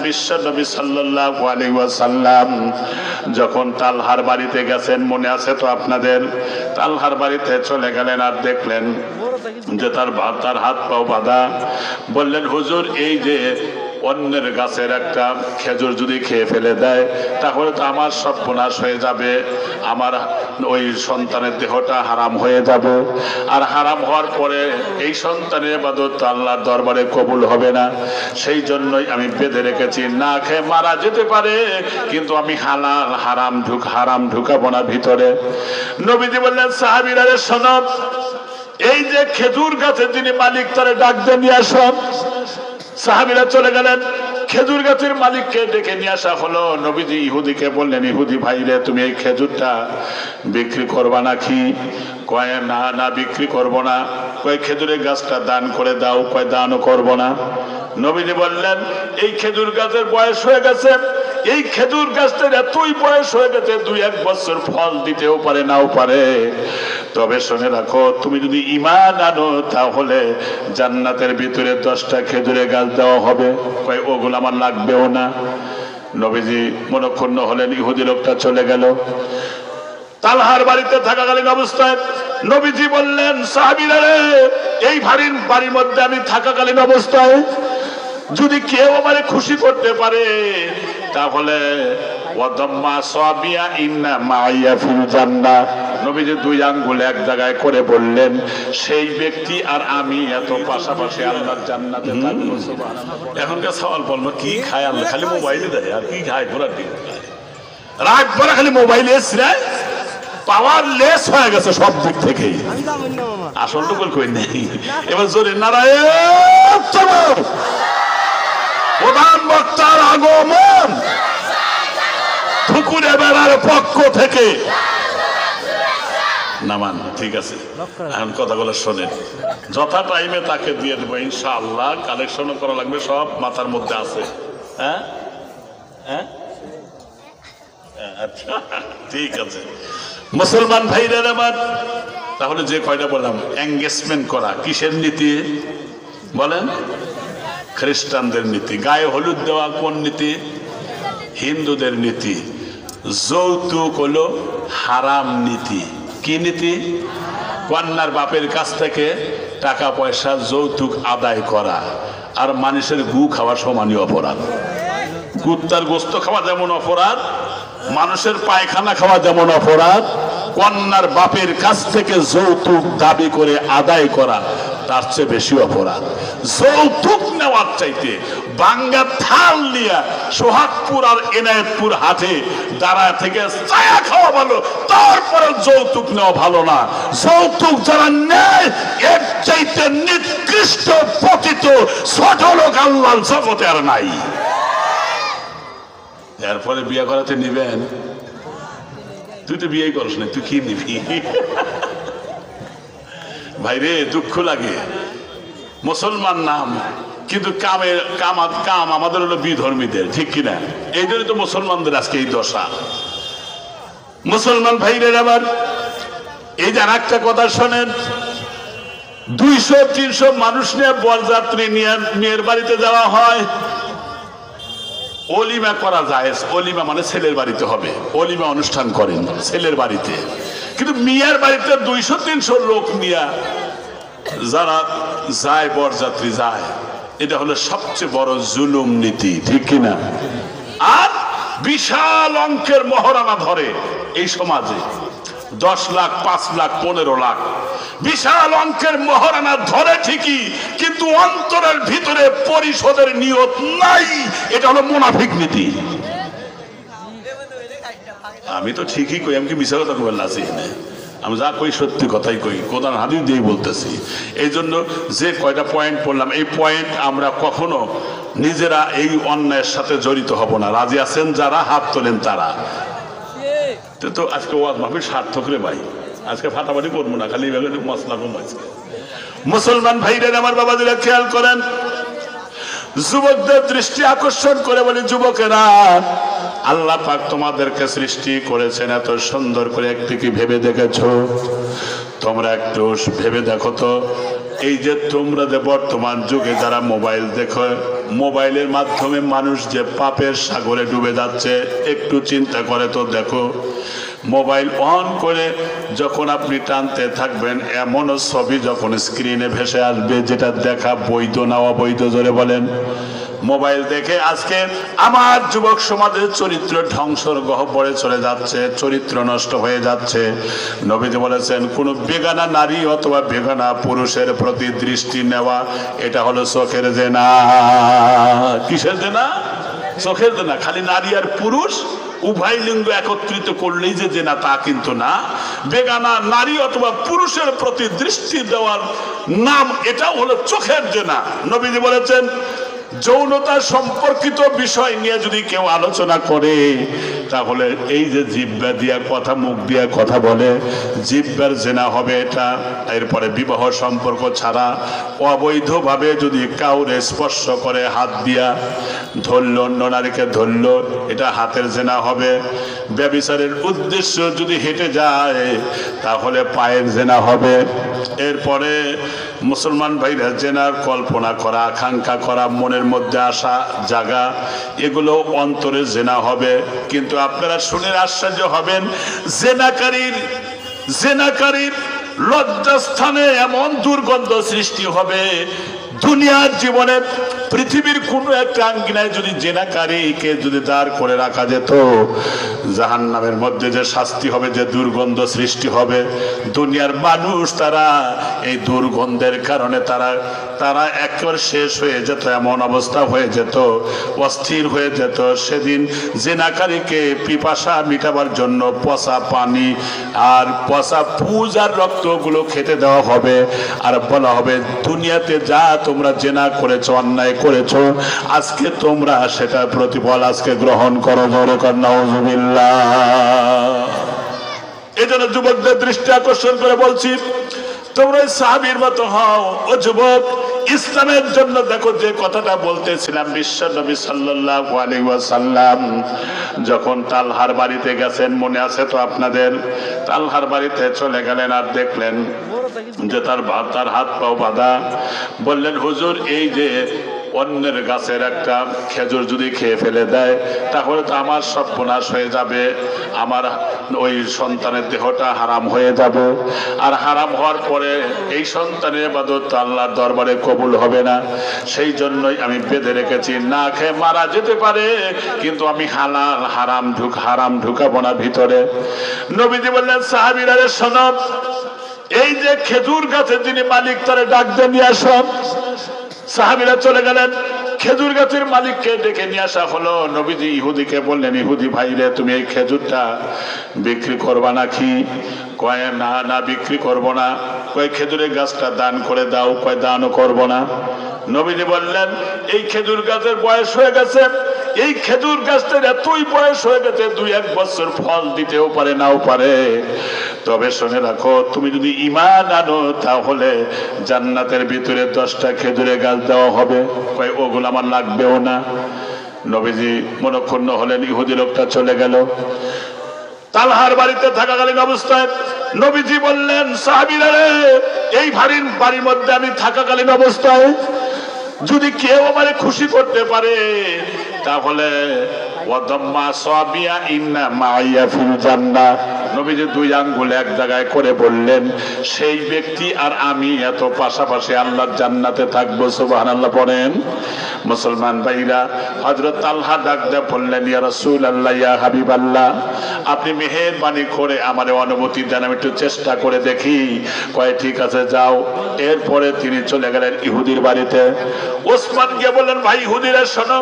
বিশ্ব নবী সাল্লাল্লাহু আলাইহি ওয়াসাল্লাম যখন তালহার বাড়িতে গেছেন, মনে আছে তো আপনাদের? তালহার বাড়িতে চলে গেলেন আর দেখলেন যে তার হাত পাও বাঁধা। বললেন, হুজুর, এই যে অন্যের গাছের একটা খেজুর যদি খেয়ে ফেলে দেয় তাহলে তো আমার সর্বনাশ হয়ে যাবে, আমার ওই সন্তানের দেহটা হারাম হয়ে যাবে, আর হারাম হওয়ার পরে এই সন্তানের ইবাদত তো আল্লাহর দরবারে কবুল হবে না। সেই জন্যই আমি বেঁধে রেখেছি, না খেয়ে মারা যেতে পারে কিন্তু আমি হারাম ঢুকাবো না ভিতরে। নবীজি বললেন, সাহাবীরা রে শোনো, এই যে খেজুর গাছের যিনি মালিক তারে ডাক দিয়ে নিয়ে আসো। সাহাবীরা চলে গেলেন, খেজুর গাছের মালিককে ডেকে নিয়ে আসা হলো। নবীজি ইহুদিকে বললেন, ইহুদি ভাই রে, তুমি এই খেজুরটা বিক্রি করবা নাকি? কয় না বিক্রি করব না। কয় খেজুরের গাছটা দান করে দাও। কয় দানও করব না। নবীজি বললেন, এই খেজুর গাছের বয়স হয়ে গেছে, এই খেজুর গাছটার এতই বয়স হয়ে গেছে 2-1 বছর ফল দিতেও পারে নাও পারে, তবে শুনে রাখো, তুমি যদি ঈমান আনো তাহলে জান্নাতের ভিতরে 10টা খেজুরের গাছ দেওয়া হবে। কয় ওগুলো আমার লাগবেও না। নবীজি মনক্ষুণ্ণ হলেন। ইহুদি লোকটা চলে গেল। তালহার বাড়িতে থাকাকালীন অবস্থায় নবীজি বললেন, সাহাবীরা রে, এই বাড়ির মধ্যে আমি থাকাকালীন অবস্থায় যদি কেউ আমারে খুশি করতে পারে তাহলে নবীজি 2 আঙ্গুল এক জায়গায় করে বললেন, সেই ব্যক্তি আর আমি এত পাশাপাশি আল্লাহর জান্নাতে থাকবো। এখনকার সওয়াল বলবো, কি খায় আল্লাহ? খালি মোবাইলে দেয়, আর কি খায়? ঘোরার দিন রাত ভরা খালি মোবাইলে এসরায় পাওয়ার লেস হয়ে গেছে সব দিক থেকেই। আসল টুকুল কই নেই। এবার জোরে নারায়ণ। প্রধান বক্তার আগমন ঠুকুরে বেড়ার পক্ষ থেকে নামান। ঠিক আছে, এখন কথাগুলো শোনেন, যথা টাইমে তাকে দিয়ে দেবো ইনশাআল্লাহ। কালেকশনও করা লাগবে, সব মাথার মধ্যে আছে। হ্যাঁ হ্যাঁ আচ্ছা, ঠিক আছে। মুসলমান ভাইরা আমার, তাহলে যে কয়টা বললাম, এঙ্গেজমেন্ট করা কিসের নীতি বলেন? খ্রিস্টানদের নীতি। গায়ে হলুদ দেওয়া কোন নীতি? হিন্দুদের নীতি। যৌতুক হলো হারাম নীতি। কি নীতি? কন্যার বাপের কাছ থেকে টাকা পয়সা যৌতুক আদায় করা আর মানুষের গু খাওয়া সমানই অপরাধ। কুত্তার গোস্ত খাওয়া যেমন অপরাধ, মানুষের পায়খানা খাওয়া যেমন অপরাধ, কন্যার বাপের কাছ থেকে যৌতুক দাবি করে আদায় করা তার চেয়ে বেশি অপরাধ। যৌতুক নেওয়ার চাইতে বাঙ্গা থাল নিয়ে সোহাগপুর আর এনায়েতপুর হাটে দাঁড়ায় থেকে ছায়া খাওয়া ভালো, তারপরে যৌতুক নেওয়া ভালো না। যৌতুক যারা নেয় এর চাইতে নিকৃষ্ট পতিত ছোট লোক আল্লাহর জগতে আর নাই। এরপরে বিয়ে করাতে নিবেন? তুই তো বিয়ে করিস না, তুই কি নিবি? ভাইরে, দুঃখ লাগে। মুসলমান নাম, কিন্তু কাম আমাদের হলো বিধর্মীদের, ঠিক কিনা? এই জন্য তো মুসলমানদের আজকে এই দশা। মুসলমান ভাইরে আমার, এই যে একটা কথা শোনেন, 200-300 মানুষ নিয়ে বরযাত্রী নিয়ে মেয়ের বাড়িতে যাওয়া হয়। অলিমা করা যায়, অলিমা মানে ছেলের বাড়িতে হবে, অলিমা অনুষ্ঠান করেন ছেলের বাড়িতে। কিন্তু মেয়ের বাড়িতে 200-300 লোক নিয়ে যারা যায়, বরযাত্রী যায়, এটা হলো সবচেয়ে বড় জুলুম নীতি, ঠিক কিনা? আর বিশাল অঙ্কের মহারণা ধরে এই সমাজে, 10 লাখ, 5 লাখ, 15 লাখ বিশাল অঙ্কের মহারণা ধরে ঠিকই, কিন্তু অন্তরের ভিতরে পরিশোধের নিয়ত নাই। এটা হলো মুনাফিক নীতি। আমি তো ঠিকই কই, আমি কি মিছা কথা কই? আমি যা কই সত্যি কথাই কই, কোরআন হাদিস দিয়ে বলতেছি। এই জন্য যে কয়টা পয়েন্ট পড়লাম, এই পয়েন্ট আমরা কখনো নিজেরা এই অন্যায়ের সাথে জড়িত হব না। রাজি আছেন যারা? হাত তোলেন তারা। তো আজকে ওয়াজ মাহফিল সার্থক রে ভাই, আজকে ফাটাফাটি করবো না, খালি মশলা কম। আজকে মুসলমান ভাইরা আমার, বাবাজিরা খেয়াল করেন, যুবকদের দৃষ্টি আকর্ষণ করে বলি, যুবকেরা, আল্লাহ পাক তোমাদেরকে সৃষ্টি করেছেন এত সুন্দর করে, একটু কি ভেবে দেখেছো? তোমরা একটু ভেবে দেখো তো, এই যে তোমরা যে বর্তমান যুগে যারা মোবাইল দেখো, মোবাইলের মাধ্যমে মানুষ যে পাপের সাগরে ডুবে যাচ্ছে, একটু চিন্তা করে তো দেখো। মোবাইল অন করে যখন আপনি টানতে থাকবেন, এমনও ছবি যখন স্ক্রিনে ভেসে আসবে যেটা দেখা বৈধ না অবৈধ, জোরে বলেন। মোবাইল দেখে আজকে আমার যুবক সমাজের চরিত্র ধ্বংসর গহ্বরে চলে যাচ্ছে, চরিত্র নষ্ট হয়ে যাচ্ছে। নবীজি বলেছেন, কোন বেগানা নারী অথবা বেগানা পুরুষের প্রতি দৃষ্টি নেওয়া, এটা হলো চোখের জেনা। কিসের জেনা? চোখের জেনা। খালি নারী আর পুরুষ উভয় লিঙ্গ একত্রিত করলেই যে জেনা তা কিন্তু না। বেগানা নারী অথবা পুরুষের প্রতি দৃষ্টি দেওয়ার নাম, এটাও হলো চোখের জেনা। নবীজি বলেছেন, যৌনতা সম্পর্কিত বিষয় নিয়ে যদি কেউ আলোচনা করে, তাহলে এই যে জিহ্বা দিয়া কথা, মুখ দিয়া কথা বলে, জিহ্বার জেনা হবে এটা। এরপরে বিবাহ সম্পর্ক ছাড়া অবৈধভাবে যদি কাউরে স্পর্শ করে, হাত দিয়া ধরল, অন্য নারীকে ধরল, এটা হাতের জেনা হবে। ব্যভিচারের উদ্দেশ্য যদি হেঁটে যায়, তাহলে পায়ের জেনা হবে। এরপরে মুসলমান ভাইরা জেনার কল্পনা করা, আকাঙ্ক্ষা করা, মনের মধ্যে আসা জাগা, এগুলো অন্তরে জেনা হবে। কিন্তু আপনারা শুনে আশ্চর্য হবেন, জেনাকারীর লজ্জাস্থানে এমন দুর্গন্ধ সৃষ্টি হবে, দুনিয়ার জীবনে পৃথিবীর কোন একটা আঙ্গিনায় যদি জেনাকারীকে যদি দাঁড় করে রাখা যেত, জাহান্নামের মধ্যে যে শাস্তি হবে, যে দুর্গন্ধ সৃষ্টি হবে, দুনিয়ার মানুষ তারা এই দুর্গন্ধের কারণে তারা একেবারে শেষ হয়ে যেত, এমন অবস্থা হয়ে যেত, অস্থির হয়ে যেত। সেদিন জেনাকারীকে পিপাসা মিটাবার জন্য পচা পানি আর পচা পুজ আর রক্তগুলো খেতে দেওয়া হবে, আর বলা হবে, দুনিয়াতে যা তোমরা জেনা করেছো, অন্যায় করেছো, আজকে তোমরা সেটার প্রতিফল আজকে গ্রহণ করো। নাউজুবিল্লাহ। এজন্য যুবকদের দৃষ্টি আকর্ষণ করে বলছি, তোমরা সাহাবীর মতো হও। ও যুবক, ইসলামের জন্য দেখো যে কথাটা বলতেছিলাম, বিশ্ব নবী সাল্লাল্লাহু আলাইহি ওয়াসাল্লাম যখন তালহার বাড়িতে গেছেন, মনে আছে তো আপনাদের? তালহার বাড়িতে চলে গেলেন আর দেখলেন যে তার হাত পাও বাঁধা। বললেন, হুজুর, এই যে অন্যের গাছের একটা খেজুর যদি খেয়ে ফেলে দেয়, তাহলে তো আমার সর্বনাশ হয়ে যাবে, আমার ওই সন্তানের দেহটা হারাম হয়ে যাবে, আর হারাম হওয়ার পরে এই সন্তানের ইবাদত আল্লাহর দরবারে কবুল হবে না। সেই জন্যই আমি বেঁধে রেখেছি, না খেয়ে মারা যেতে পারে, কিন্তু আমি হারাম ঢুকাবো না ভিতরে। নবীজি বললেন, সাহাবীরা রে শোনো, এই যে খেজুর গাছের যিনি মালিক, তারে ডাক দিয়ে নিয়ে আসেন। সাহাবীরা চলে গেলেন, খেজুর গাছের মালিককে ডেকে নিয়ে আসা হলো। নবীজি ইহুদিকে বললেন, ইহুদি ভাই রে, তুমি এই খেজুরটা বিক্রি করবা নাকি? কয়, না বিক্রি করবো না। কয়, খেজুরের গাছটা দান করে দাও। কয়, দানও করবো না। নবীজি বললেন, এই খেজুর গাছের বয়স হয়ে গেছে, এই খেজুর গাছটার এতই বয়স হয়ে গেছে, 2-1 বছর ফল দিতেও পারে, নাও পারে। তবে শুনে রাখো, তুমি যদি ঈমান আনো, তাহলে জান্নাতের ভিতরে 10টা খেজুরের গাছ দেওয়া হবে। কয়, ওগুলো আমার লাগবেও না। নবীজি মনক্ষুণ্ণ হলেন। ইহুদি লোকটা চলে গেল। তালহার বাড়িতে থাকাকালীন অবস্থায় নবীজি বললেন, সাহাবীরা রে, এই বাড়ির মধ্যে আমি থাকাকালীন অবস্থায় যদি কেউ আমারে খুশি করতে পারে, তাহলে নবীজি 2 আঙ্গুল এক জায়গায় করে বললেন, সেই ব্যক্তি আর আমি এত পাশাপাশি আল্লাহর জান্নাতে থাকবো। সুবহানাল্লাহ পড়েন। মুসলমান ভাইরা, হযরত তালহা ডাক দিয়ে বললেন, ইয়া রাসূলুল্লাহ, ইয়া হাবিবাল্লাহ, আপনি মেহেরবানি করে আমারে অনুমতি দেন, আমি একটু চেষ্টা করে দেখি। কয়, ঠিক আছে, যাও। এরপরে তিনি চলে গেলেন ইহুদির বাড়িতে। ওসমান গিয়ে বললেন, ভাই ইহুদিরা শোনো,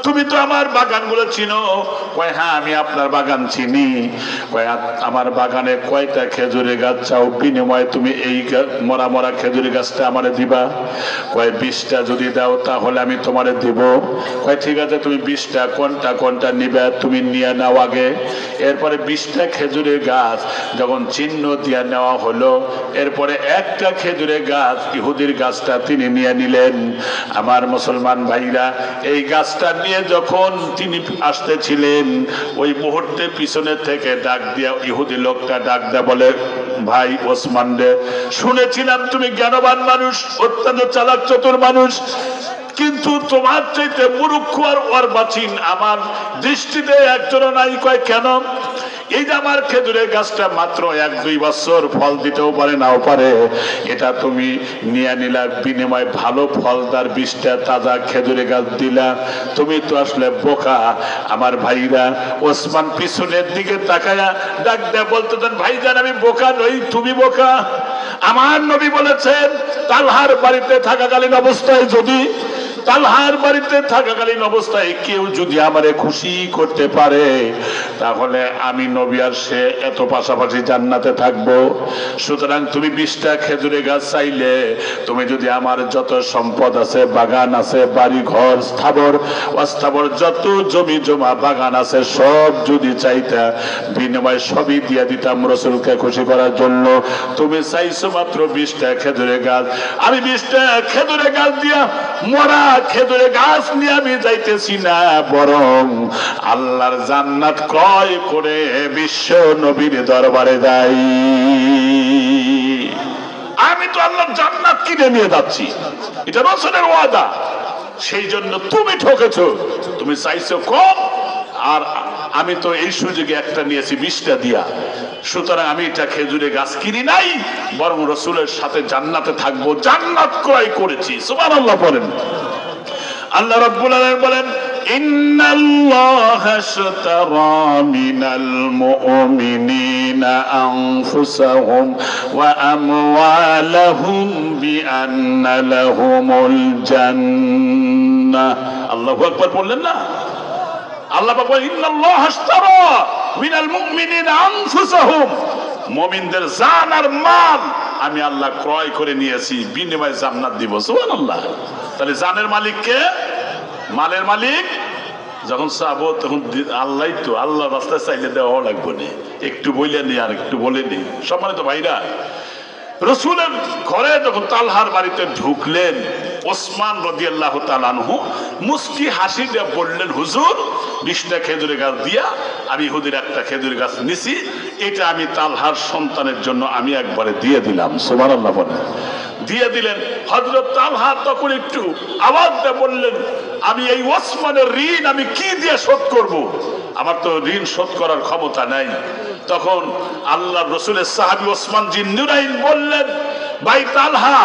তুমি তো আমার বাগানগুলো চিনো। কয়, হ্যাঁ, আমি আপনার বাগান চিনি। কয়, আমার বাগানে কয়টা খেজুরের গাছ চাও? বিনিময়ে তুমি এই মরা খেজুরের গাছটা আমারে দিবা। কয়, 20টা যদি দাও তাহলে আমি তোমারে দিব। কয়, ঠিক আছে, তুমি 20টা কোনটা নিবে তুমি নিয়ে নাও আগে। এরপরে 20টা খেজুরের গাছ যখন চিহ্ন দিয়ে নেওয়া হলো, এরপরে একটা খেজুরের গাছ, ইহুদির গাছটা তিনি নিয়ে নিলেন। আমার মুসলমান ভাইরা, এই গাছটা নিয়ে যখন তিনি আসতেছিলেন, ওই মুহূর্তে পিছনে থেকে ডাক দিয়া ইহুদি লোকটা ডাক দেয়া বলে, ভাই ওসমান রে, শুনেছিলাম তুমি জ্ঞানবান মানুষ, অত্যন্ত চালাক চতুর মানুষ, কিন্তু তোমার চাইতে মূর্খ আর অর্বাচীন আমার দৃষ্টিতে একজনও নাই। কয় কেন? এই যে আমার খেজুরের গাছটা মাত্র 1-2 বছর ফল দিতেও পারে নাও পারে, এটা তুমি নিয়ে নিলা, বিনিময়ে ভালো ফলদার 20টা তাজা খেজুরের গাছ দিলা, তুমি তো আসলে বোকা। আমার ভাইরা, ওসমান পিছনের দিকে তাকায়া ডাক দেয়া বলতেছেন, ভাইজান আমি বোকা নই, তুমি বোকা। আমার নবী বলেছেন তালহার বাড়িতে থাকাকালীন অবস্থায় যদি তালহার বাড়িতে থাকাকালীন অবস্থায় কেউ যদি আমারে খুশি করতে পারে, তাহলে আমি নবী আর সে এত পাশাপাশি জান্নাতে থাকবো। সুতরাং তুমি 20টা খেজুরের গাছ চাইলে, তুমি যদি আমার যত সম্পদ আছে, বাগান আছে, বাড়ি ঘর স্থাবর অস্থাবর যত জমি জমা বাগান আছে, সব যদি চাইতা, বিনিময় সবই দিয়ে দিতাম রাসূলকে খুশি করার জন্য। তুমি চাইছো মাত্র 20টা খেজুরের গাছ, আমি 20টা খেজুরের গাছ দিয়া মরা খেজুরের গাছ নিয়ে আমি যাইতেছি না, বরং আল্লাহর জান্নাত ক্রয় করে বিশ্ব নবীর দরবারে যাই। আমি তো আল্লাহর জান্নাত কিনে নিয়ে যাচ্ছি, এটা রাসূলের ওয়াদা। সেই জন্য তুমি ঠকেছো, তুমি চাইছো কম, আর আমি তো এই সুযোগে একটা নিয়েছি 20টা দিয়া। সুতরাং আমি এটা খেজুরের গাছ কিনি নাই, বরং রাসূলের সাথে জান্নাতে থাকবো, জান্নাত ক্রয় করেছি। সুবহানাল্লাহ বলেন। আল্লাহ রাব্বুল আলামিন বলেন, ইন্নাল্লাহা আশতারা মিনাল মুমিনিনা আনফুসাহুম ওয়া আমওয়ালাহুম বিআন্না লাহুমুল জান্নাহ। আল্লাহু আকবার বললেন না? আল্লাহ পাক বলেন, ইন্নাল্লাহা আশতারা মিনাল মুমিনিনা আনফুসাহুম, মুমিনদের জান আর মাল আমি আল্লাহ ক্রয় করে নিয়েছি, বিনিময়ে জান্নাত দিব। সুবহানাল্লাহ। তাহলে জানের মালিক কে? মালের মালিক যখন চাবো তখন আল্লাহ, তো আল্লাহ রাস্তায় চাইলে দেওয়া লাগবে না, একটু বইলে নি আর একটু বলে নি। সম্মানিত ভাইরা, রাসূলের ঘরে যখন তালহার বাড়িতে ঢুকলেন, ওসমান রাদিয়াল্লাহু তাআলা আনহু মুস্কি হাসি দিয়ে বললেন, হুজুর 20টা খেজুরের গাছ দিয়া আমি ইহুদির একটা খেজুরের গাছ নিছি, এটা আমি তালহার সন্তানের জন্য আমি একবারে দিয়ে দিলাম। সুবহানাল্লাহ বলেন। দিয়ে দিলেন। হযরত তালহা তখন একটু আওয়াজ দিয়ে বললেন, আমি এই ওসমানের ঋণ আমি কি দিয়ে শোধ করব? আমার তো ঋণ শোধ করার ক্ষমতা নাই। তখন আল্লাহর রাসূলের সাহাবী ওসমান জিন্নুরাইন বললেন, ভাই তালহা,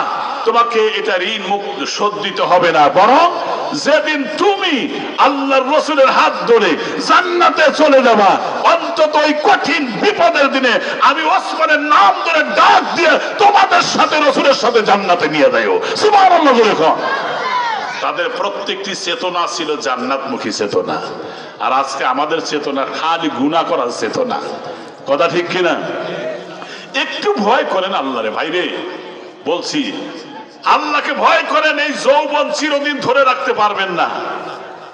তোমাকে এটা ঋণ মুক্ত শোধ দিতে হবে না, বরং যেদিন তুমি আল্লাহর রাসূলের হাত ধরে জান্নাতে চলে যাবা, অন্তত ওই কঠিন বিপদের দিনে আমি ওসমানের নাম ধরে ডাক দিয়ে তোমাদের সাথে রাসূলের সাথে জান্নাতে নিয়ে যাইও। সুবহানাল্লাহ বলে কও। তাদের প্রত্যেকটি চেতনা ছিল জান্নাতমুখী চেতনা, আর আজকে আমাদের চেতনা খালি গুনাহ করার চেতনা। কথা ঠিক কিনা? একটু ভয় করেন আল্লাহরে ভাইরে, বলছি আল্লাহকে ভয় করেন। এই যৌবন চিরদিন ধরে রাখতে পারবেন না,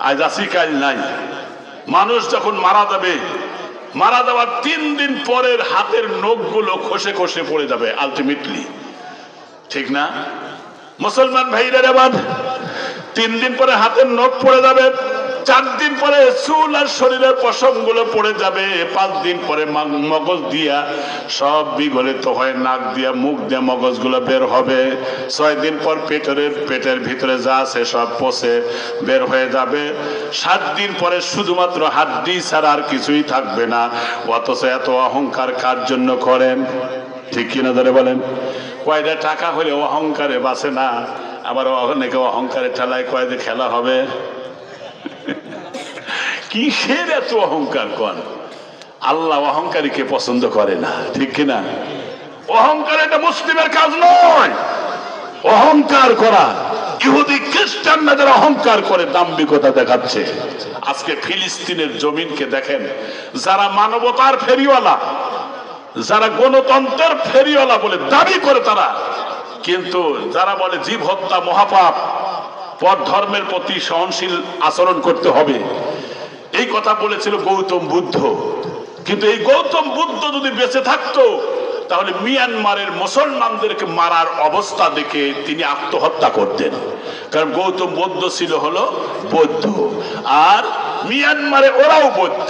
আজ আছি কাল নাই। মানুষ যখন মারা যাবে, মারা যাওয়ার 3 দিন পরের হাতের নখগুলো খসে খসে পড়ে যাবে আলটিমেটলি, ঠিক না মুসলমান ভাইরা? এবার 3 দিন পরে হাতের নখ পড়ে যাবে, 4 দিন পরে চুল আর শরীরের পশমগুলো পড়ে যাবে, 5 দিন পরে মগজ দিয়া সব বিগলিত হয়ে নাক দিয়া মুখ দিয়া মগজগুলো বের হবে, 6 দিন পর পেটের ভিতরে যা আছে সব পচে বের হয়ে যাবে, 7 দিন পরে শুধুমাত্র হাড্ডি ছাড়া আর কিছুই থাকবে না। অথচ এত অহংকার কার জন্য করেন? ঠিক কিনা ধরে বলেন? কয়টা টাকা হলে অহংকারে বাঁচে না, আবার অনেকে অহংকারে ঠেলায় কয় যে খেলা হবে। কিসের এত অহংকার? কোন আল্লাহ অহংকারীকে পছন্দ করে না, ঠিক কিনা? অহংকার এটা মুসলিমের কাজ নয়। অহংকার করা ইহুদি খ্রিস্টানরা যারা অহংকার করে দাম্ভিকতা দেখাচ্ছে। আজকে ফিলিস্তিনের জমিনকে দেখেন, যারা মানবতার ফেরিওয়ালা, যারা গণতন্ত্রের ফেরিওয়ালা বলে দাবি করে তারা, কিন্তু যারা বলে জীব হত্যা মহাপাপ, পর ধর্মের প্রতি সহনশীল আচরণ করতে হবে, এই কথা বলেছিল গৌতম বুদ্ধ। কিন্তু এই গৌতম বুদ্ধ যদি বেঁচে থাকতো, তাহলে মিয়ানমারের মুসলমানদেরকে মারার অবস্থা দেখে তিনি আত্মহত্যা করতেন। কারণ গৌতম বুদ্ধ ছিল হলো বৌদ্ধ, আর মিয়ানমারে ওরাও বৌদ্ধ,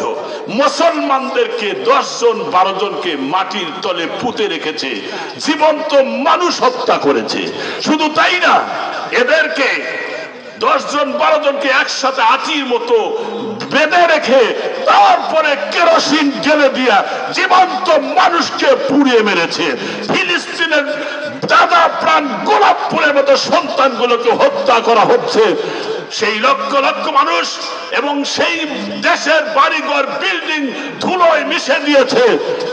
মুসলমানদেরকে 10 জন 12 জনকে মাটির তলে পুঁতে রেখেছে, জীবন্ত মানুষ হত্যা করেছে। শুধু তাই না, এদেরকে 10 জন 12 জনকে একসাথে আটির মতো বেঁধে রেখে তারপরে কেরোসিন ঢেলে দিয়া জীবন্ত মানুষকে পুড়িয়ে মেরেছে। ফিলিস্তিনের দাদা প্রাণ গোলাপ ফুলের মতো সন্তানগুলোকে হত্যা করা হচ্ছে। সেই লক্ষ লক্ষ মানুষ এবং সেই দেশের বাড়িঘর বিল্ডিং ধুলোয় মিশে দিয়েছে।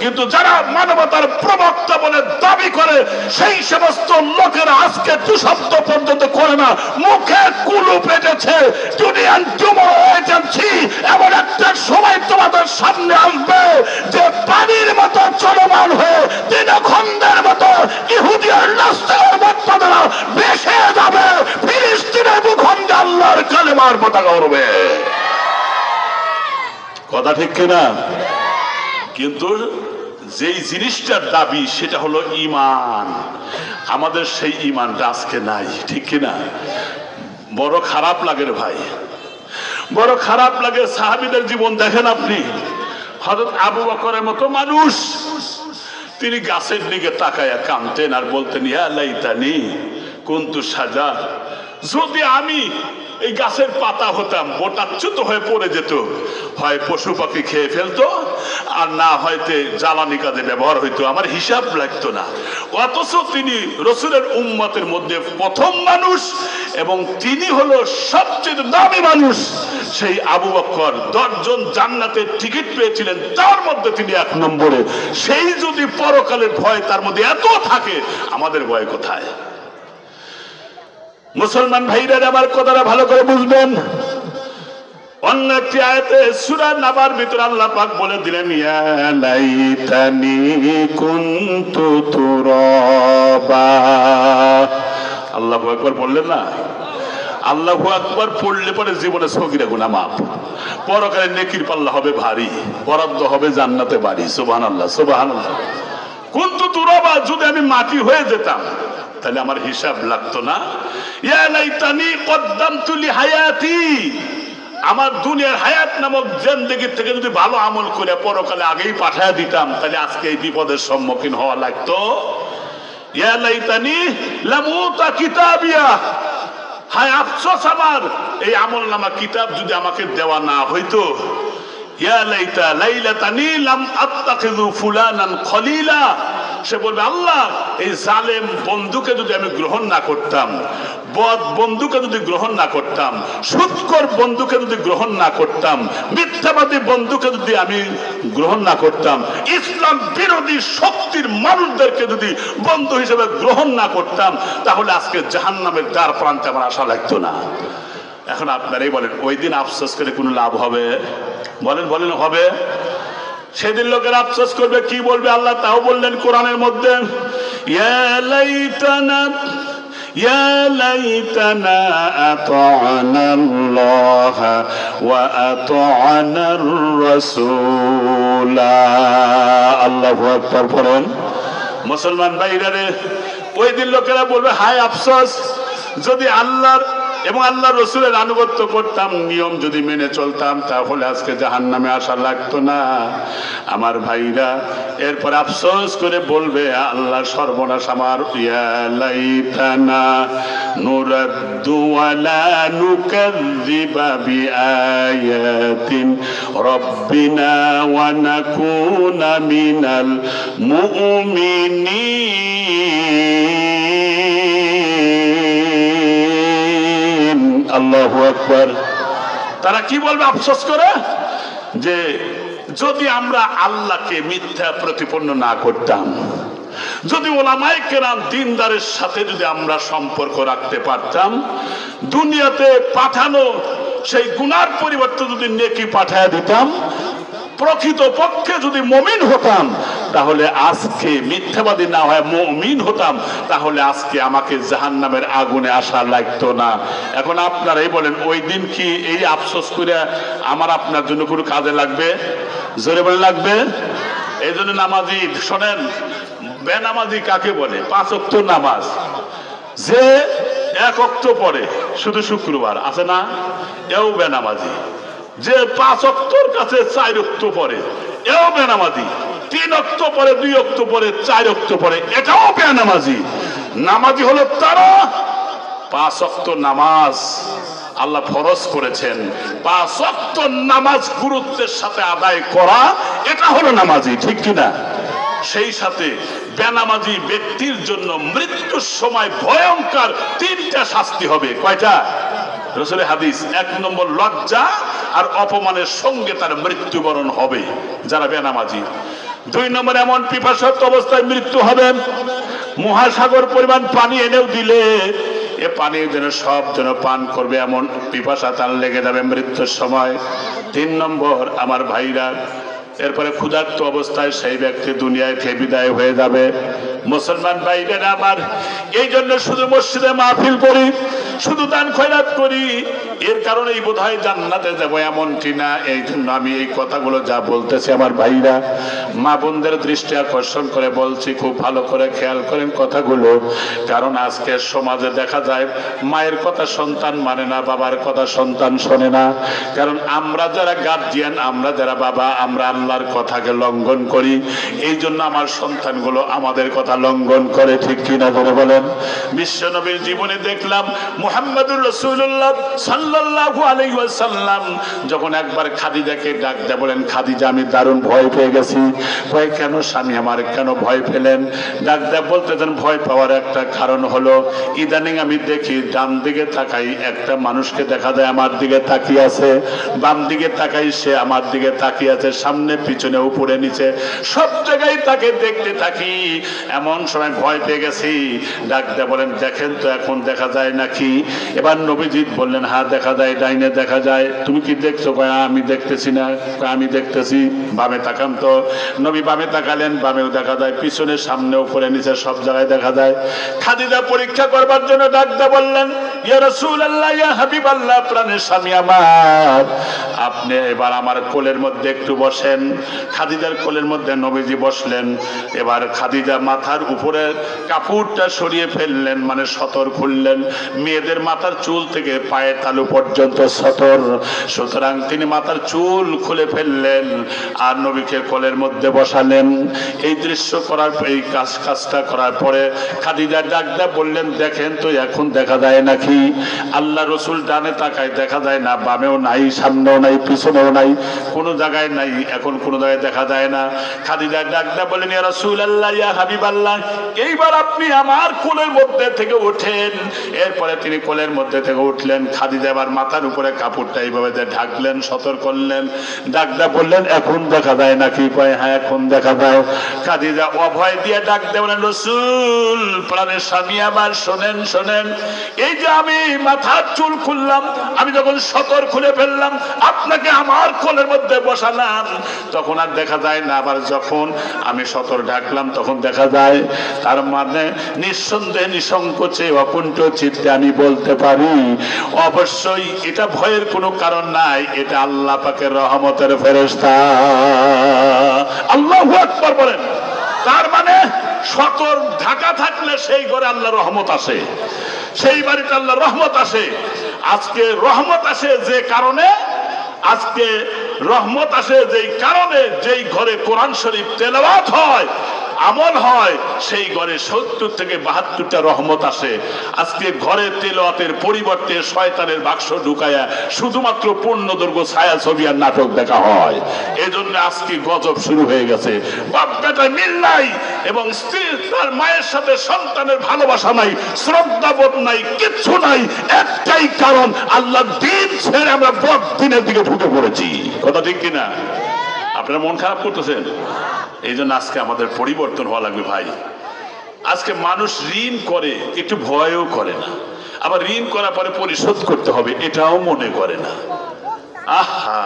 কিন্তু যারা মানবতার প্রবক্তা বলে দাবি করে সেই সমস্ত লোকেরা আজকে দুঃশব্দ পর্যন্ত করে না, মুখে কুলু পেটেছে। ইউনিয়ন টুমরো এজেন্সি এমন একটা সময় তোমাদের সামনে আসবে যে পানির মতো চলমান হয়ে দিনখন্ডের মতো ইহুদি আর নাস্তিকের মতবাদেরা ভেসে যাবে। ফিলিস্তিনের ভূখণ্ডে আল্লাহর কালেমার পতাকা উড়বে। কথা ঠিক কিনা? কিন্তু যেই জিনিসটার দাবি সেটা হলো ঈমান, আমাদের সেই ঈমানটা আজকে নাই। ঠিক কিনা? বড় খারাপ লাগে রে ভাই, বড় খারাপ লাগে। সাহাবীদের জীবন দেখেন আপনি। হযরত আবু বকরের মতো মানুষ, তিনি গাছের দিকে তাকায়া কাঁদতেন আর বলতেন, ইয়া লাইতানি কুনতু শাজার, যদি আমি এই গাছের পাতা হতাম, বোটাচ্যুত হয়ে পড়ে যেত, হয় পশু পাখি খেয়ে ফেলতো আর না হয়তো জ্বালানি কাজে ব্যবহার হইতো, আমার হিসাব লাগতো না। অথচ তিনি রাসূলের উম্মতের মধ্যে প্রথম মানুষ এবং তিনি হলো সবচেয়ে দামি মানুষ। সেই আবু বকর 10 জন জান্নাতের টিকিট পেয়েছিলেন, তার মধ্যে তিনি 1 নম্বরে। সেই যদি পরকালের ভয় তার মধ্যে এত থাকে, আমাদের ভয় কোথায়? মুসলমান ভাইরা আমার কথাটা ভালো করে বুঝবেন। অন্য একটি আয়াতে সূরা নাবার ভিতরে আল্লাহ পাক বলে দিলেন, ইয়া লাইতানি কুনতু তুরাবা। আল্লাহু আকবার বললেন না? আল্লাহু আকবার পড়লে পরে জীবনে সগীরা গুনাহ মাফ, পরকালে নেকির পাল্লা হবে ভারী, বরাদ্দ হবে জান্নাতে বাড়ি। সুবহানাল্লাহ, সুবহানাল্লাহ। কুনতু তুরাবা, যদি আমি মাটি হয়ে যেতাম তাহলে আমার হিসাব লাগতো না। ইয়া লাইতানি কদ্দামতু লিহায়াতি, আমার দুনিয়ার হায়াত নামক জিন্দেগি থেকে যদি ভালো আমল করে পরকালে আগেই পাঠায় দিতাম, তাহলে আজকে এই বিপদের সম্মুখীন হওয়া লাগতো। ইয়া লাইতানি লামুতা কিতাবিয়া, হায় আফসোস আমার এই আমলনামা কিতাব যদি আমাকে দেওয়া না হইতো। ইয়া লাইতা লাইলাতানি লাম আত্তাখিযু ফুলানান খলিলা, সে বলবে, আল্লাহ এই জালেম বন্ধুকে যদি আমি গ্রহণ না করতাম, বদ বন্ধুকে যদি গ্রহণ না করতাম, সুদখোর বন্ধুকে যদি গ্রহণ না করতাম, মিথ্যাবাদী বন্ধুকে যদি আমি গ্রহণ না করতাম, ইসলাম বিরোধী শক্তির মানুষদেরকে যদি বন্ধু হিসেবে গ্রহণ না করতাম, তাহলে আজকে জাহান্নামের দ্বার প্রান্তে আমার আশা লাগতো না। এখন আপনারাই বলেন, ওই দিন আফসোস করে কোনো লাভ হবে? বলেন বলেন, হবে? সেদিন লোকের আফসোস করবে, কি বলবে? আল্লাহ তাও বললেন কোরআনের মধ্যে, ইয়া লাইতানা ইয়া লাইতানা আতা'নাল্লাহ ওয়া আতা'নার রাসূলা। আল্লাহু আকবার পড়েন। মুসলমান ভাইরা রে, ওই দিন লোকেরা বলবে, হায় আফসোস, যদি আল্লাহর এবং আল্লাহ রসুলের আনুগত্য করতাম, নিয়ম যদি মেনে চলতাম, তাহলে আজকে জাহান্নামে আসা লাগতো না। আমার ভাইরা এরপর আফসোস করে বলবে, আল্লাহ সর্বনাশ আমার। ইয়া লাইতানা নুরাদ্দু ওয়া লা নুকাযযিবা বিআয়াতিন রাব্বিনা ওয়া নাকুনা মিনাল মুমিনিন। আল্লাহু আকবার। তারা কি বলবে আফসোস করে? যে যদি আমরা আল্লাহকে মিথ্যা প্রতিপন্ন না করতাম, যদি ওলামায়ে কেরাম দিনদারের সাথে যদি আমরা সম্পর্ক রাখতে পারতাম, দুনিয়াতে পাঠানো সেই গুনার পরিবর্তে যদি নেকি পাঠায় দিতাম, প্রকৃত পক্ষে যদি মুমিন হতাম, তাহলে আজকে মিথ্যাবাদী না হয় মুমিন হতাম, তাহলে আজকে আমাকে জাহান্নামের আগুনে আসা লাগতো না। এখন আপনারাই বলেন, ওই দিন কি এই আফসোস করে আমার আপনার জন্য কোনো কাজে লাগবে? জোরে বলে লাগবে? এই জন্য নামাজি শোনেন, বেনামাজি কাকে বলে? 5 ওয়াক্ত নামাজ যে 1 ওয়াক্ত পড়ে শুধু শুক্রবার, আছে না? এও বেনামাজি। যে 5 ওয়াক্তর কাছে 4 ওয়াক্ত পড়ে এও বেনামাজি, 3 ওয়াক্ত পরে 2 ওয়াক্ত পরে 4 ওয়াক্ত পরে এটাও বেনামাজি। নামাজি হলো তারা 5 ওয়াক্ত নামাজ আল্লাহ ফরজ করেছেন, 5 ওয়াক্ত নামাজ গুরুত্বের সাথে আদায় করা, এটা হলো নামাজি, ঠিক কিনা? সেই সাথে বেনামাজি ব্যক্তির জন্য মৃত্যুর সময় ভয়ঙ্কর 3টা শাস্তি হবে। কয়টা? রাসূলের হাদিস, 1 নম্বর লজ্জা আর অপমানের সঙ্গে তার মৃত্যুবরণ হবে যারা বেনামাজি। 2 নম্বর এমন পিপাসার্ত অবস্থায় মৃত্যু হবে, মহাসাগর পরিমাণ পানি এনেও দিলে এ পানি যেন সব যেন পান করবে এমন পিপাসা তার লেগে যাবে মৃত্যুর সময়। 3 নম্বর আমার ভাইরা, এরপরে ক্ষুধার্ত অবস্থায় সেই ব্যক্তি দুনিয়ায় থেকে বিদায় হয়ে যাবে। মুসলমান ভাইরা আমার, এই জন্য শুধু মসজিদে মাহফিল করি, শুধু দান খয়রাত করি, এর কারণেই বোধহয় জান্নাতে যাব এমনটি না। এই জন্য আমি এই কথাগুলো যা বলতেছি আমার ভাইরা, মা বোনদের দৃষ্টি আকর্ষণ করে বলছি, খুব ভালো করে খেয়াল করেন কথাগুলো। কারণ আজকে সমাজে দেখা যায় মায়ের কথা সন্তান মানে না, বাবার কথা সন্তান শোনে না। কারণ আমরা যারা গার্জিয়ান, আমরা যারা বাবা, আমরা আল্লাহর কথাকে লঙ্ঘন করি, এই জন্য আমার সন্তানগুলো আমাদের কথা লঙ্ঘন করে, ঠিক কিনা করে বলেন? বিশ্বনবীর জীবনে দেখলাম মুহাম্মদুর রাসূলুল্লাহ সাল্লাল্লাহু আলাইহি ওয়াসাল্লাম যখন একবার খাদিজাকে ডাক দেয়, বলেন খাদিজা আমি দারুণ ভয় পেয়ে গেছি। ভয় কেন স্বামী আমার, কেন ভয় পেলেন? ডাক দেয় বলতেছেন ভয় পাওয়ার একটা কারণ হলো ইদানিং আমি দেখি ডান দিকে তাকাই একটা মানুষকে দেখা যায় আমার দিকে তাকিয়ে আছে, বাম দিকে তাকাই সে আমার দিকে তাকিয়ে আছে, সামনে পিছনে উপরে নিচে সব জায়গায় তাকে দেখতে থাকি, এমন সময় ভয় পেয়ে গেছি। ডাক দেয় বলেন দেখেন তো এখন দেখা যায় নাকি? এবার নবীজি বললেন হ্যাঁ দেখা যায়, ডাইনে দেখা যায়। তুমি কি দেখছো? কয় আমি দেখতেছি না। আমি দেখতেছি। বামে তাকান তো। নবী বামে তাকালেন, বামেও দেখা যায়, পিছনে সামনে উপরে নিচে সব জায়গায় দেখা যায়। খাদিজা পরীক্ষা করবার জন্য ডাক দেয় বললেন ইয়া রাসূলুল্লাহ, ইয়া হাবিবাল্লাহ, প্রাণের স্বামী আমার, আপনি এবার আমার কোলের মধ্যে একটু বসেন। খাদিজার কোলের মধ্যে নবীজি বসলেন। এবার খাদিজা মাথার উপরে কাপড়টা সরিয়ে ফেললেন, মানে সতর খুললেন। মেয়েদের মাথার চুল থেকে পায়ের তালু পর্যন্ত সতর, সুতরাং তিনি মাথার চুল খুলে ফেললেন আর নবীকে কোলের মধ্যে বসালেন। এই দৃশ্য করার এই কাজটা করার পরে খাদিজা ডাক দেয়া বললেন দেখেন তো এখন দেখা যায় নাকি? আল্লাহ রসুল ডানে তাকায়, দেখা যায় না, বামেও নাই, সামনেও নাই, পিছনেও নাই, কোনো জায়গায় নাই, এখন কোনো জায়গায় দেখা যায় না। খাদিজা ডাক দেয়া বললেন ইয়া রাসূলুল্লাহ, ইয়া হাবিবাল্লাহ, এইবার আপনি আমার কোলের মধ্যে থেকে ওঠেন। এরপরে তিনি কোলের মধ্যে থেকে উঠলেন। খাদিজা আবার মাথার উপরে কাপড়টা এইভাবে ঢাকলেন, সতর করলেন। ডাক দেয়া বললেন এখন দেখা যায় নাকি? কয় হ্যাঁ এখন দেখা যায়। খাদিজা অভয় দিয়ে ডাক দেয়া বলেন রাসূল, প্রাণের স্বামী আমার, শোনেন শোনেন, এই যে আমি মাথার চুল খুললাম, আমি যখন সতর খুলে ফেললাম, আপনাকে আমার কোলের মধ্যে বসালাম, তখন আর দেখা যায় না, আবার যখন আমি সতর ঢাকলাম তখন দেখা যায়। তার মানে নিঃসন্দেহে নিঃসংকোচে অকুণ্ঠ চিত্তে আমি বলতে পারি অবশ্যই এটা ভয়ের কোনো কারণ নাই, এটা আল্লাহ পাকের রহমতের ফেরেশতা। আল্লাহু আকবার বলেন। তার মানে সতর ঢাকা থাকলে সেই ঘরে আল্লাহর রহমত আসে, সেই বাড়িতে আল্লাহর রহমত আসে। আজকে রহমত আসে যে কারণে, আজকে রহমত আসে যেই কারণে, যেই ঘরে কোরআন শরীফ তেলাওয়াত হয়, আমল হয়, সেই ঘরে 70 থেকে 72টা রহমত আসে। আজকে ঘরে তেলাওয়াতের পরিবর্তে শয়তানের বাক্স ঢুকায়া শুধুমাত্র পূর্ণদৈর্ঘ্য ছায়া ছবি আর নাটক দেখা হয়। এজন্য আজকে গজব শুরু হয়ে গেছে। বাপ বেটা মিল নাই এবং স্ত্রী তার মায়ের সাথে সন্তানের ভালোবাসা নাই, শ্রদ্ধাবোধ নাই, কিচ্ছু নাই। একটাই কারণ, আল্লাহর দ্বীন ছেড়ে আমরা বদ দ্বীনের দিকে ঢুকে পড়েছি। কথা ঠিক কিনা? আপনারা মন খারাপ করতেছেন? এই জন্য আজকে আমাদের পরিবর্তন হওয়া লাগবে ভাই। আজকে মানুষ ঋণ করে একটু ভয়ও করে না, আবার ঋণ করার পরে পরিশোধ করতে হবে এটাও মনে করে না। আহা,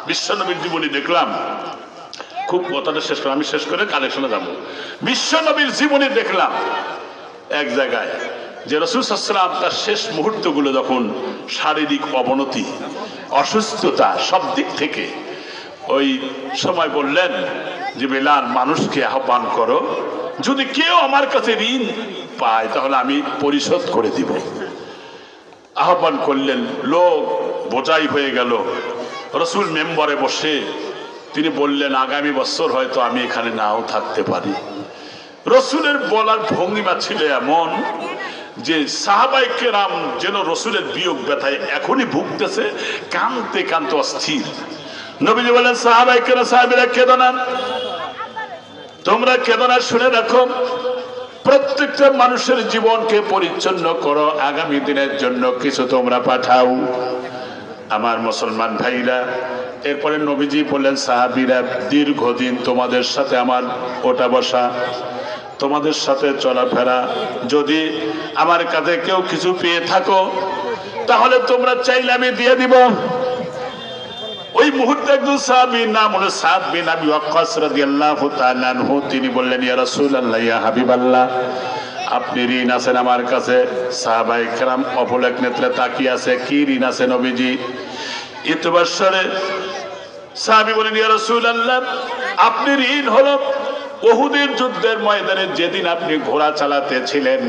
বিশ্বনবীর জীবনী দেখলাম, খুব কথাটা শেষ করে আমি শেষ করে কালেকশনে যাব। বিশ্বনবীর জীবনী দেখলাম এক জায়গায় যে রাসূল সাল্লাল্লাহু আলাইহি ওয়াসাল্লাম তার শেষ মুহূর্তগুলো যখন শারীরিক অবনতি, অসুস্থতা সব দিক থেকে, ওই সময় বললেন যে বেলাল মানুষকে আহ্বান করো, যদি কেউ আমার কাছে ঋণ পায় তাহলে আমি পরিশোধ করে দিব। আহ্বান করলেন, লোক বোঝাই হয়ে গেল। রসুল মেম্বরে বসে তিনি বললেন, আগামী বছর হয়তো আমি এখানে নাও থাকতে পারি। রসুলের বলার ভঙ্গিমা ছিল এমন যে সাহাবায়ে কেরাম যেন রসুলের বিয়োগ ব্যথায় এখনই ভুগতেছে, কাঁদতে কাঁদতে অস্থির। নবীজি বলেন, সাহাবায়ে কেরাম, সাহাবীরা কেঁদো না, তোমরা কেঁদো না, শুনে রাখো, প্রত্যেকটা মানুষের জীবনকে পরিচ্ছন্ন করো, আগামী দিনের জন্য কিছু তোমরা পাঠাও। আমার মুসলমান ভাইরা, এরপরে নবীজি বললেন, সাহাবীরা, দীর্ঘদিন তোমাদের সাথে আমার ওঠা বসা, তোমাদের সাথে চলাফেরা, যদি আমার কাছে কেউ কিছু পেয়ে থাকো তাহলে তোমরা চাইলে আমি দিয়ে দিব। ওই মুহূর্তে একজন সাহাবী, নাম হলো সাদ বিন আবি ওয়াক্কাস রাদিয়াল্লাহু তাআলা আনহু, তিনি বললেন, ইয়া রাসূলুল্লাহ, ইয়া হাবিবাল্লাহ, আপনি ঋণ আছেন আমার কাছে। সাহাবায়ে কেরাম অপলক নেত্রে তাকিয়ে আছে, কি ঋণ আছে নবীজি? ইতবাসরে সাহাবী বলেন, ইয়া রাসূলুল্লাহ, আপনি ঋণ হলো উহুদের যুদ্ধের ময়দানে যেদিন আপনি ঘোড়া চালাতেছিলেন,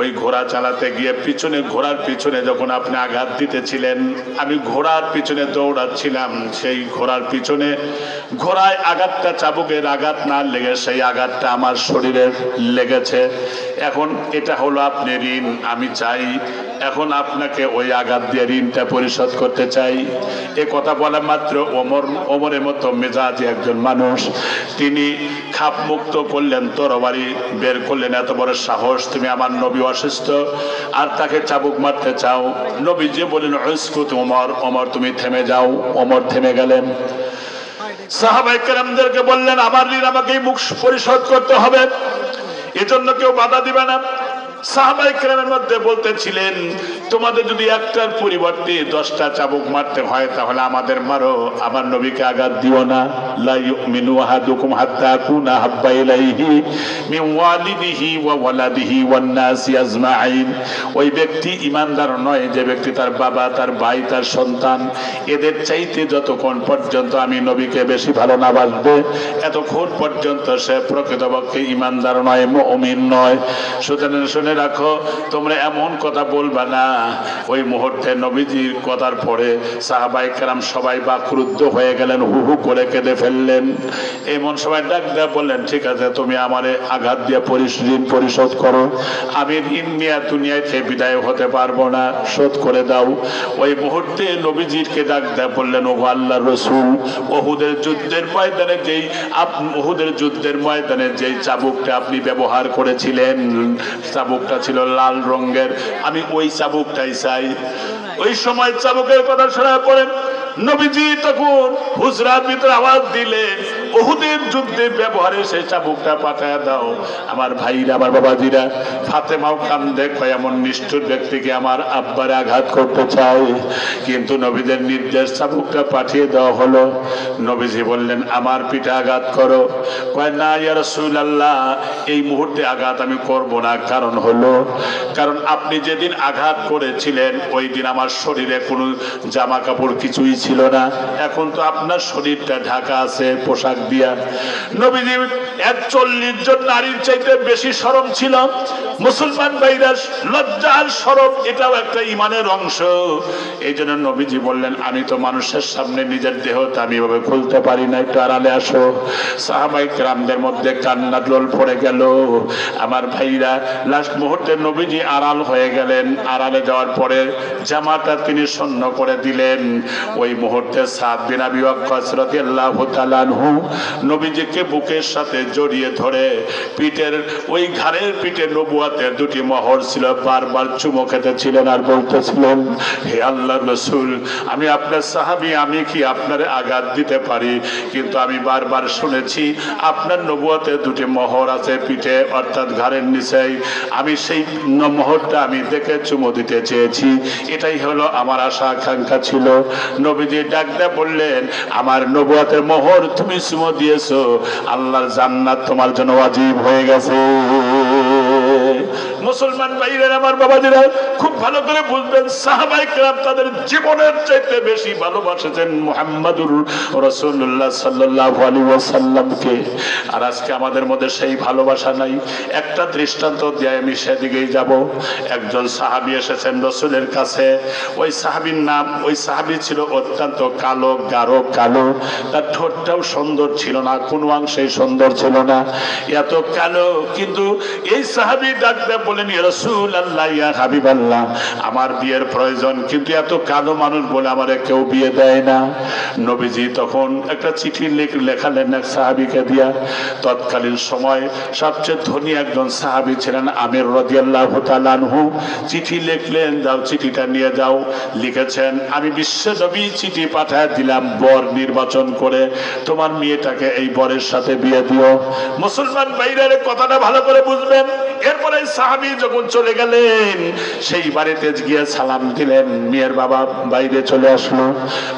ওই ঘোড়া চালাতে গিয়ে পিছনে, ঘোড়ার পিছনে যখন আপনি আঘাত দিতেছিলেন, আমি ঘোড়ার পিছনে দৌড়াচ্ছিলাম, সেই ঘোড়ার পিছনে ঘোড়ায় আঘাতটা, চাবুকের আঘাত না লেগে সেই আঘাতটা আমার শরীরে লেগেছে। এখন এটা হলো আপনি ঋণ, আমি চাই এখন আপনাকে ওই আঘাত দিয়ে ঋণটা পরিশোধ করতে চাই। এ কথা বলা মাত্র ওমরের মতো মেজাজি একজন মানুষ, তিনি খাপ মুক্ত করলেন, তরবারি বের করলেন, এত বড় সাহস, তুমি আমার নবী অসুস্থ আর তাকে চাবুক মারতে চাও? নবীজি বললেন, উসকুত ওমর, ওমর তুমি থেমে যাও। ওমর থেমে গেলেন। সাহাবায়ে কেরামদেরকে বললেন, আমার ঋণ আমাকেই মুখ পরিশোধ করতে হবে, এজন্য কেউ বাধা দিবে না। সাহাবায়ে কেরামের মধ্যে বলতেছিলেন, তোমাদের যদি একটার পরিবর্তে 10টা চাবুক মারতে হয় তাহলে আমাদের মারো, আমার নবীকে আঘাত দিও না। লা ইউমিনু আহাদুকুম হাত্তা কুনা হাব্বা ইলাইহি মিন ওয়ালিদিহি ওয়া ওয়ালাদিহি ওয়ান নাসি আজমাইন। ওই ব্যক্তি ঈমানদার নয় যে ব্যক্তি তার বাবা, তার ভাই, তার সন্তান এদের চাইতে যতক্ষণ পর্যন্ত আমি নবীকে বেশি ভালো না বাসবে, এতক্ষণ পর্যন্ত সে প্রকৃতপক্ষে ঈমানদার নয়, মুমিন নয়। সুতরাং শুনে রাখো, তোমরা এমন কথা বলবা না। ওই মুহূর্তে নবীজির কথার পরে সাহাবায়ে কেরাম সবাই বাকরুদ্ধ হয়ে গেলেন, হু হু করে কেঁদে ফেললেন। এমন সবাই ডাক দিয়ে বললেন, ঠিক আছে, তুমি আমারে আঘাত দিয়ে ঋণ পরিশোধ করো, আমি ঋণ নিয়ে দুনিয়াতে বিদায় হতে পারবো না, শোধ করে দাও। ওই মুহূর্তে নবীজিকে ডাক দিয়ে বললেন, ও আল্লাহর রাসূল, উহুদের যুদ্ধের ময়দানে যেই চাবুকটা আপনি ব্যবহার করেছিলেন, চাবুকটা ছিল লাল রঙের, আমি ওই চাবুকটাই চাই। ওই সময় চাবুকের কথা শোনার পরে নবীজি তখন হুজরার ভিতরে আওয়াজ দিলেন, উহুদের যুদ্ধে ব্যবহারে সেই চাবুকটা পাঠায় দাও। আমার ভাইরা, আমার বাবাজিরা, ফাতেমাও কান্দে, কয় এমন নিষ্ঠুর ব্যক্তিকে আমার আব্বারে আঘাত করতে চায়, কিন্তু নবীদের নির্দেশ চাবুকটা পাঠিয়ে দেওয়া হলো। নবীজি বললেন, আমার পিঠে আঘাত করো। কয়, না ইয়া রাসূলুল্লাহ, এই মুহূর্তে আঘাত আমি করব না। কারণ আপনি যেদিন আঘাত করেছিলেন ওই দিন আমার শরীরে কোনো জামা কাপড় কিছুই ছিল না, এখন তো আপনার শরীরটা ঢাকা আছে পোশাক দিয়া। নবীজি 41 জন নারীর চাইতে বেশি শরম ছিল। মুসলমান ভাইরা, লজ্জার শরম এটাও একটা ঈমানের অংশ। এই জন্য নবীজি বললেন, আমি তো মানুষের সামনে নিজের দেহটা আমি এভাবে খুলতে পারি না, একটু আড়ালে আসো। সাহাবায়ে কেরামদের মধ্যে কান্নার রোল পড়ে গেল। আমার ভাইরা, লাস্ট মুহূর্তে নবীজি আড়াল হয়ে গেলেন। আড়ালে যাওয়ার পরে জামাটা তিনি শূন্য করে দিলেন। ওই মুহূর্তে সাদ বিন আবি ওয়াক্কাস রাদিয়াল্লাহু তাআলা আনহু নবীজিকে বুকের সাথে জড়িয়ে ধরে পিঠের ওই ঘাড়ের পিঠে নবুয়তের 2টি মোহর ছিল, বারবার চুমো খেতেছিলেন আর বলতেছিলেন, হে আল্লাহর রাসূল, আমি আপনার সাহাবী, আমি কি আপনারে আঘাত দিতে পারি? কিন্তু আমি বারবার শুনেছি আপনার নবুয়তের 2টি মোহর আছে পিঠে, অর্থাৎ ঘাড়ের নিচেই। আমি সেই মোহরটা আমি দেখে চুমো দিতে চেয়েছি, এটাই হলো আমার আশা আকাঙ্ক্ষা ছিল। নবীজি ডাক দিয়ে বললেন, আমার নবুয়তের মোহর তুমি চুমো দিয়েছো, আল্লাহর জান্নাত তোমার জন্য ওয়াজিব হয়ে গেছে। মুসলমান ভাইরা আমার বাবাজিরা খুব ভালো করে বুঝবেন, সাহাবায়ে কেরাম তাদের জীবনের চাইতে বেশি ভালোবাসেছেন মুহাম্মাদুর রাসূলুল্লাহ সাল্লাল্লাহু আলাইহি ওয়াসাল্লামকে। আর আজকে আমাদের মধ্যে সেই ভালোবাসা নাই। একটা দৃষ্টান্ত দিয়ে আমি সেদিকেই যাব। একজন সাহাবী এসেছেন রাসূলের কাছে। ওই সাহাবীর নাম, ওই সাহাবী ছিল অত্যন্ত কালো, গাঢ় কালো। তার ঠোঁটটাও সুন্দর ছিল না, কোনো অংশেই সুন্দর ছিল না, এত কালো। কিন্তু এই সাহাবী ডাকতে বলেন, ইয়া রাসূলুল্লাহ, ইয়া হাবিবাল্লাহ, আমার বিয়ের প্রয়োজন, কিন্তু এত কালো মানুষ বলে আমারে কেউ বিয়ে দেয় না। নবীজি তখন একটা চিঠি লেখালেন এক সাহাবীকে দিয়া। তৎকালীন সময় সবচেয়ে ধনী একজন সাহাবী ছিলেন আমির রাদিয়াল্লাহু তাআলা আনহু। চিঠি লিখলেন, যাও চিঠিটা নিয়ে যাও। লিখেছেন, আমি বিশ্ব নবী চিঠি পাঠায় দিলাম, বর নির্বাচন করে তোমার মেয়েটাকে এই বরের সাথে বিয়ে দিও। মুসলমান ভাইরা কথাটা ভালো করে বুঝবেন। এরপরে সাহাবী যখন চলে গেলেন, সেই বাড়িতে গিয়ে সালাম দিলেন। মেয়ের বাবা বাইরে চলে আসলো,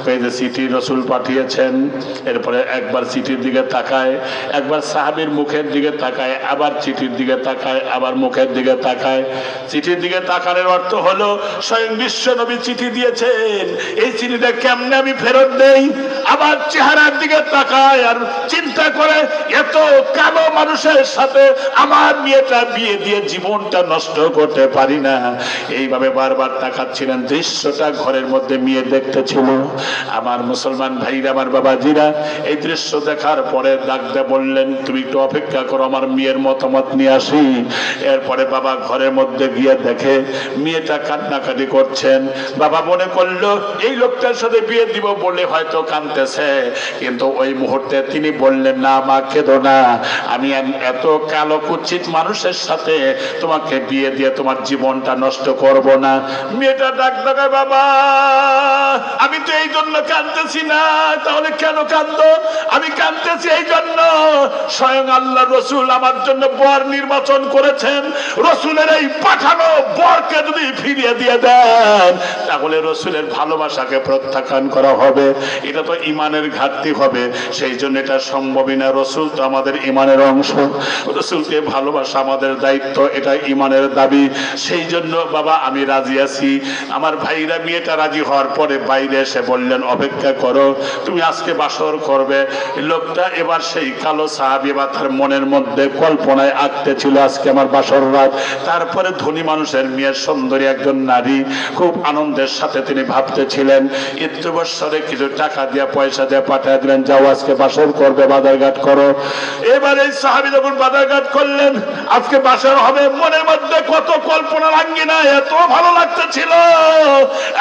পেয়ে চিঠি রাসূল পাঠিয়েছেন। এরপরে একবার চিঠির দিকে তাকায়, একবার সাহাবীর মুখের দিকে তাকায়, আবার চিঠির দিকে তাকায়, আবার মুখের দিকে তাকায়। চিঠির দিকে তাকানোর অর্থ হলো স্বয়ং বিশ্ব নবী চিঠি দিয়েছেন, এই চিঠিটা কেমনে আমি ফেরত দেই। আবার চেহারার দিকে তাকায় আর চিন্তা করে, এত কালো মানুষের সাথে আমার মেয়েটা বিয়ে দিয়ে জীবনটা নষ্ট করতে পারি না। এইভাবে বারবার তাকাচ্ছিলেন। দৃশ্যটা ঘরের মধ্যে মেয়ে দেখতেছিল। আমার মুসলমান ভাইরা, আমার বাবাজিরা, এই দৃশ্য দেখার পরে ডাকতে বললেন, তুমি একটু অপেক্ষা করো, আমার মেয়ের মতামত নিয়ে আসি। এরপরে বাবা ঘরের মধ্যে গিয়ে দেখে মেয়েটা কান্নাকাটি করছেন। বাবা মনে করলো এই লোকটার সাথে বিয়ে দিব বলে হয়তো কাঁদতেছে, কিন্তু ওই মুহূর্তে তিনি বললেন, না মা, কেঁদো না, আমি এত কালো কুৎসিত মানুষের সাথে তোমাকে বিয়ে দিয়ে তোমার জীবনটা নষ্ট করব না। মেয়েটা ডাক ডাকায়, বাবা আমি তো এই জন্য কাঁদতেছি না। তাহলে কেন কাঁদো? আমি কাঁদতেছি এই জন্য, স্বয়ং আল্লাহ রসুল আমার জন্য বর নির্বাচন করেছেন। রসুলের এই পাঠানো বরকে যদি ফিরিয়ে দিয়ে দেন, তাহলে রসুলের ভালোবাসাকে প্রত্যাখ্যান করা হবে, এটা তো ইমানের ঘাটতি হবে। সেই জন্য এটা সম্ভবই না। রসুল তো আমাদের ইমানের অংশ, রসুলকে ভালোবাসা আমাদের দায়িত্ব, এটা ইমানের দাবি। সেই জন্য বাবা আমি রাজি আছি। আমার ভাইরা মেয়েটা রাজি হওয়ার পরে বাইরে এসে বললেন, অপেক্ষা করো, তুমি আজকে বাসর করবে। লোকটা এবার সেই কালো সাহাবী বা তার মনের মধ্যে কল্পনায় আঁকতে ছিল আজকে আমার বাসর রাত। তারপরে ধনী মানুষের মেয়ের সুন্দরী একজন নারী, খুব আনন্দের সাথে তিনি ভাবতেছিলেন। ইত্যবসরে কিছু টাকা দিয়ে, পয়সা দিয়ে পাঠিয়ে দিলেন, যাও আজকে বাসর করবে, বাজারঘাট করো। এবার এই সাহাবী যখন বাজারঘাট করলেন, আজকে বাসর হবে, মনের মধ্যে কত কল্পনা লাঙ্গিনা, এত ভালো লাগতেছিল।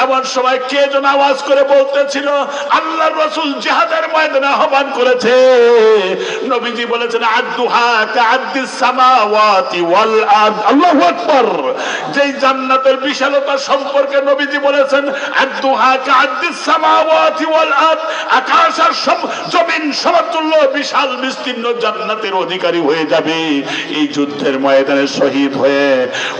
এমন সময় কে যেন আওয়াজ করে বলতেছিল, আল্লাহর রাসূল জিহাদের ময়দানে আহ্বান করেছে। নবীজি বলেছেন, আদুহা কাআদ্দিস সামাওয়াতি ওয়াল আরদ। আল্লাহু আকবার। যেই জান্নাতের বিশালতা সম্পর্কে নবীজি বলেছেন, আদুহা কাআদ্দিস সামাওয়াতি ওয়াল আরদ, আকাশ আর জমিন সমতুল্য বিশাল বিস্তীর্ণ জান্নাতের অধিকারী হয়ে যাবে এই যুদ্ধের ময়দানে শহীদ হয়ে।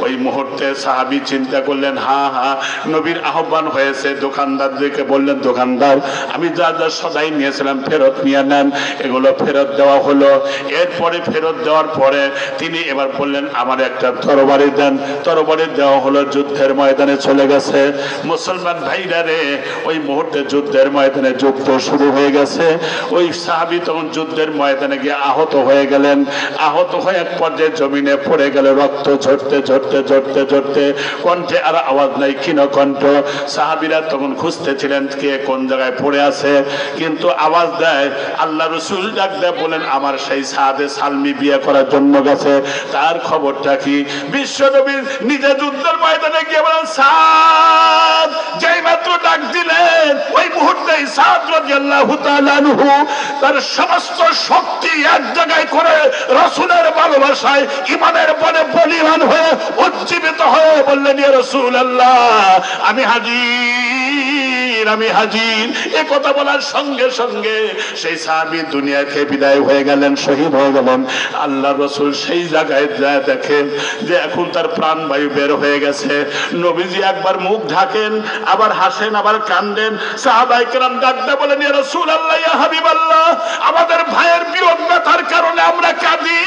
ওই মুহূর্তে সাহাবী চিন্তা করলেন, হ্যাঁ হ্যাঁ নবীর আহ্বান হয়েছে। দোকানদারদেরকে বললেন, দোকানদার আমি যা যা সদাই নিয়েছিলাম ফেরত নিয়ে নেন। এগুলো ফেরত দেওয়া হলো। এরপরে ফেরত দেওয়ার পরে তিনি এবার বললেন, আমার একটা তরবারি দেন। তরবারি দেওয়া হলো, যুদ্ধের ময়দানে চলে গেছে। মুসলমান ভাইরা রে, ওই মুহূর্তে যুদ্ধের ময়দানে যুদ্ধ শুরু হয়ে গেছে। ওই সাহাবী তখন যুদ্ধের ময়দানে গিয়ে আহত হয়ে গেলেন। আহত হয়ে এক পর্যায়ে জমিনে পড়ে গেল, রক্ত ঝরতে ঝরতে ঝরতে ঝরতে, কণ্ঠে আর আওয়াজ নাই, ক্ষীণ কণ্ঠ। সাহাবীরা তখন খুঁজতেছিলেন কে কোন জায়গায় পড়ে আছে, কিন্তু আওয়াজ দেয়। আল্লাহ রাসূল ডাক দেয়, বলেন, আমার সেই সাদে সালমি বিয়ে করার জন্য গেছে, তার খবরটা কি? বিশ্ব নবী নিজে যুদ্ধের ময়দানে গিয়ে বলেন, সাদ। যেই মাত্র ডাক দিলেন, ওই মুহূর্তেই সাদ রাদিয়াল্লাহু তাআলা আনহু তার সমস্ত শক্তি এক জায়গায় করে রাসূলের ভালোবাসায় ইমানের বলে বলিয়ান হয়ে উজ্জীবিত হয়ে বললেন, ইয়া রাসূলুল্লাহ আমি হাজির, আমি হাজির। এ কথা বলার সঙ্গে সঙ্গে সেই সাহাবী দুনিয়া থেকে বিদায় হয়ে গেলেন, শহীদ হয়ে গেলেন। আল্লাহ রাসূল সেই জায়গায় যায় দেখেন যে এখন তার প্রাণবায়ু বের হয়ে গেছে। নবীজি একবার মুখ ঢাকেন, আবার হাসেন, আবার কান্দেন। সাহাবায়ে কেরাম ডাকতে বলেন, ইয়া রাসূলুল্লাহ, ইয়া হাবিবাল্লাহ, আমাদের ভাইয়ের বিয়োগ ব্যথার কারণে আমরা কাঁদি।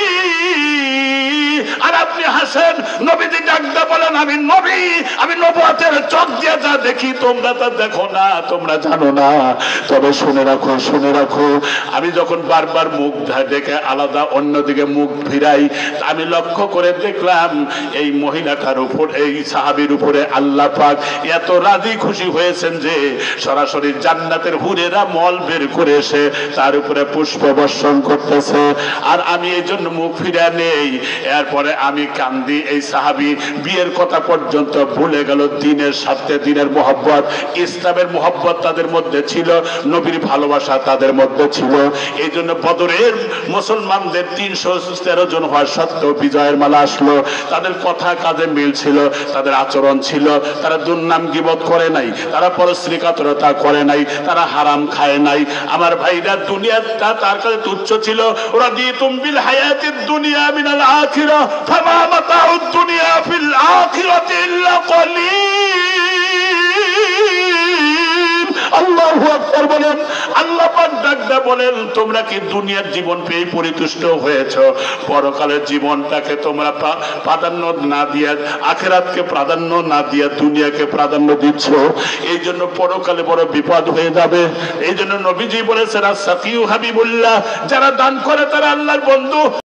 আর আপনি হাসেন। নবীজি ডাকতে বলেন আমি নবী, আমি নবুয়তের চোখ দিয়ে যা দেখি তোমরা তা দেখো না, তোমরা জানো না। তবে শুনে রাখো, শুনে রাখো, আমি যখন বারবার মুখ দেখে আলাদা অন্যদিকে মুখ ফিরাই, আমি লক্ষ্য করে দেখলাম এই মহিলাটার উপর, এই সাহাবীর উপরে আল্লাহ পাক এত রাজি খুশি হয়েছেন যে সরাসরি জান্নাতের হুরেরা মল বের করে এসে তার উপরে পুষ্প বর্ষণ করতেছে। আর আমি এই জন্য মুখ ফিরে নেই। এরপরে আমি কান্দি। এই সাহাবী বিয়ের কথা পর্যন্ত ভুলে গেল। দিনের সাথে দিনের মোহব্বত, ইসলামের মোহব্বত তাদের মধ্যে ছিল, নবীর ভালোবাসা তাদের মধ্যে ছিল। এই জন্য বদরের মুসলমানদের 313 জন হওয়া সত্ত্বেও বিজয়ের মালা আসলো। তাদের কথা কাজে মিল ছিল, তাদের আচরণ ছিল। তারা দুর্নাম গীবত করে নাই, তারা পরশ্রীকাতরতা করে নাই, তারা হারাম খায় নাই। আমার ভাইরা, দুনিয়াটা তার কাছে তুচ্ছ ছিল। রাদিতুম বিল হায়াতিদ দুনিয়া মিনাল আখিরাহ ফামা মাতাউদ দুনিয়া ফিল আখিরাতি ইল্লা কলিল। আল্লাহু আকবার বলেন। আল্লাহ পাক ডাকতে বলেন তোমরা কি দুনিয়ার জীবন পেয়ে পরিতুষ্ট হয়েছো? পরকালের জীবনটাকে তোমরা প্রাধান্য না দিয়ে, আখিরাতকে প্রাধান্য না দিয়ে দুনিয়াকে প্রাধান্য দিচ্ছ। এই জন্য পরকালে বড় বিপদ হয়ে যাবে। এই জন্য নবীজি বলেছেন আস-সাকিউ হাবিবুল্লাহ, যারা দান করে তারা আল্লাহর বন্ধু।